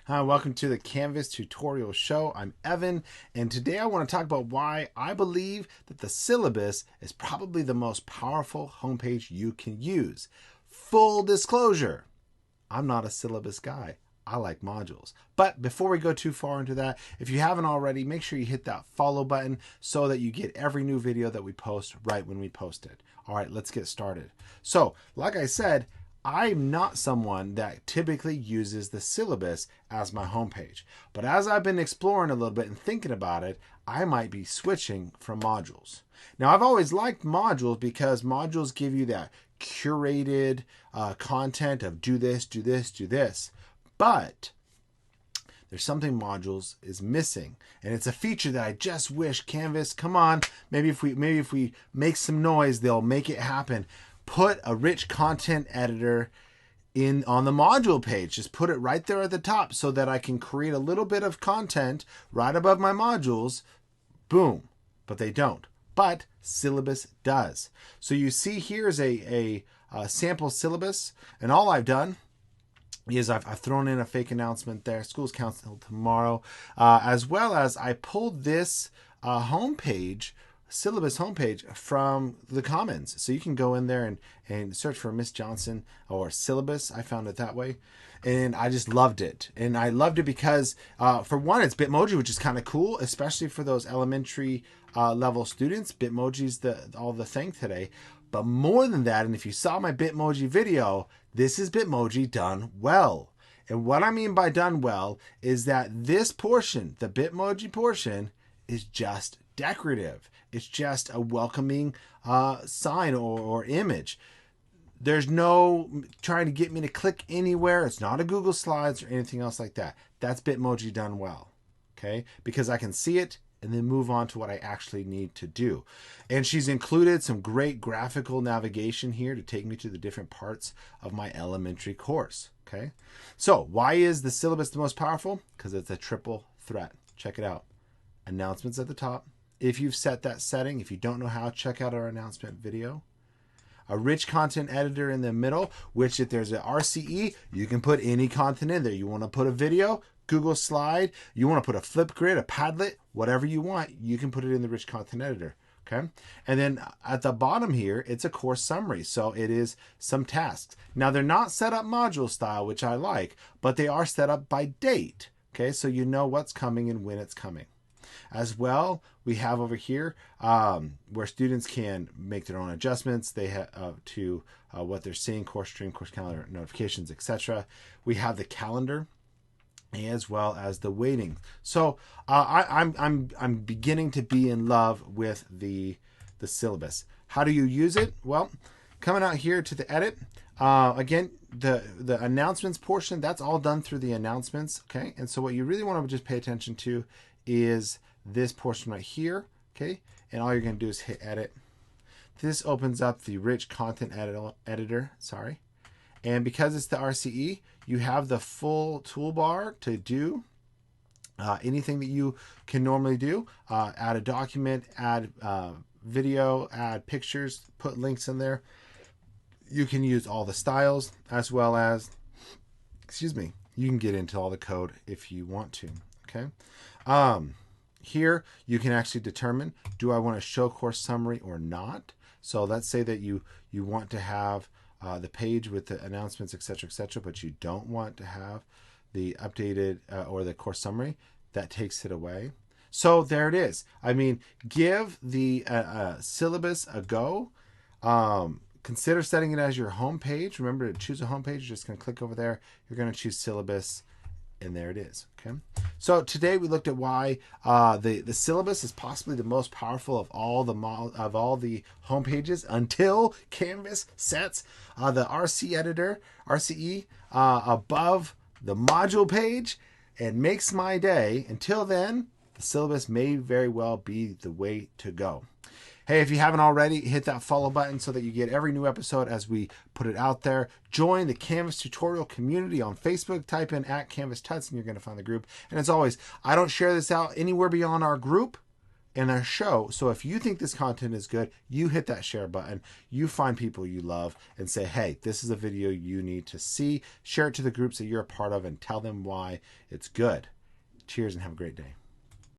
Hi, welcome to the Canvas Tutorial Show. I'm Evan, and today I want to talk about why I believe that the syllabus is probably the most powerful homepage you can use. Full disclosure, I'm not a syllabus guy. I like modules. But before we go too far into that, if you haven't already, make sure you hit that follow button so that you get every new video that we post right when we post it. All right, let's get started. So, like I said, I'm not someone that typically uses the syllabus as my homepage. But as I've been exploring a little bit and thinking about it, I might be switching from modules. Now, I've always liked modules because modules give you that curated content of do this, do this, do this. But there's something modules is missing, and it's a feature that I just wish Canvas, come on, maybe if we make some noise, they'll make it happen. Put a rich content editor in on the module page. Just put it right there at the top so that I can create a little bit of content right above my modules. Boom. But they don't. But Syllabus does. So you see here's a sample syllabus, and all I've done is I've thrown in a fake announcement there. School's canceled tomorrow, as well as I pulled this homepage, syllabus homepage, from the Commons. So you can go in there and search for Miss Johnson or syllabus. I found it that way. And I just loved it. And I loved it because, for one, it's Bitmoji, which is kind of cool, especially for those elementary level students. Bitmoji's all the thing today. But more than that, and if you saw my Bitmoji video, this is Bitmoji done well. And what I mean by done well is that this portion, the Bitmoji portion, is just decorative. It's just a welcoming sign or image. There's no trying to get me to click anywhere. It's not a Google Slides or anything else like that. That's Bitmoji done well, okay? Because I can see it and then move on to what I actually need to do. And she's included some great graphical navigation here to take me to the different parts of my elementary course, okay? So why is the syllabus the most powerful? Because it's a triple threat. Check it out. Announcements at the top. If you've set that setting, if you don't know how, check out our announcement video. A rich content editor in the middle, which if there's an RCE, you can put any content in there. You want to put a video, Google Slide, you want to put a Flipgrid, a Padlet, whatever you want, you can put it in the rich content editor. Okay. And then at the bottom here, it's a course summary. So it is some tasks. Now they're not set up module style, which I like, but they are set up by date. Okay. So you know what's coming and when it's coming. As well, we have over here where students can make their own adjustments. They have to what they're seeing, course stream, course calendar, notifications, etc. We have the calendar, as well as the weighting. So I'm beginning to be in love with the syllabus. How do you use it? Well, coming out here to the edit. Again, the announcements portion, that's all done through the announcements. Okay, and so what you really want to just pay attention to is this portion right here. Okay, and all you're going to do is hit edit. This opens up the rich content editor. Sorry. And because it's the RCE, you have the full toolbar to do anything that you can normally do. Add a document, add video, add pictures, put links in there. You can use all the styles, as well as, you can get into all the code if you want to. Okay. Here you can actually determine, do I want to show course summary or not? So let's say that you want to have the page with the announcements, etc., but you don't want to have the updated or the course summary. That takes it away. So there it is. I mean, give the syllabus a go. Consider setting it as your home page. Remember to choose a home page. You're just going to click over there. You're going to choose syllabus, and there it is. Okay. So today we looked at why the syllabus is possibly the most powerful of all the home pages until Canvas sets the RCE above the module page and makes my day. Until then, the syllabus may very well be the way to go. Hey, if you haven't already, hit that follow button so that you get every new episode as we put it out there. Join the Canvas tutorial community on Facebook. Type in @CanvasTuts and you're going to find the group. And as always, I don't share this out anywhere beyond our group. in our show. So if you think this content is good, you hit that share button, you find people you love and say, hey, this is a video you need to see. Share it to the groups that you're a part of and tell them why it's good. Cheers and have a great day.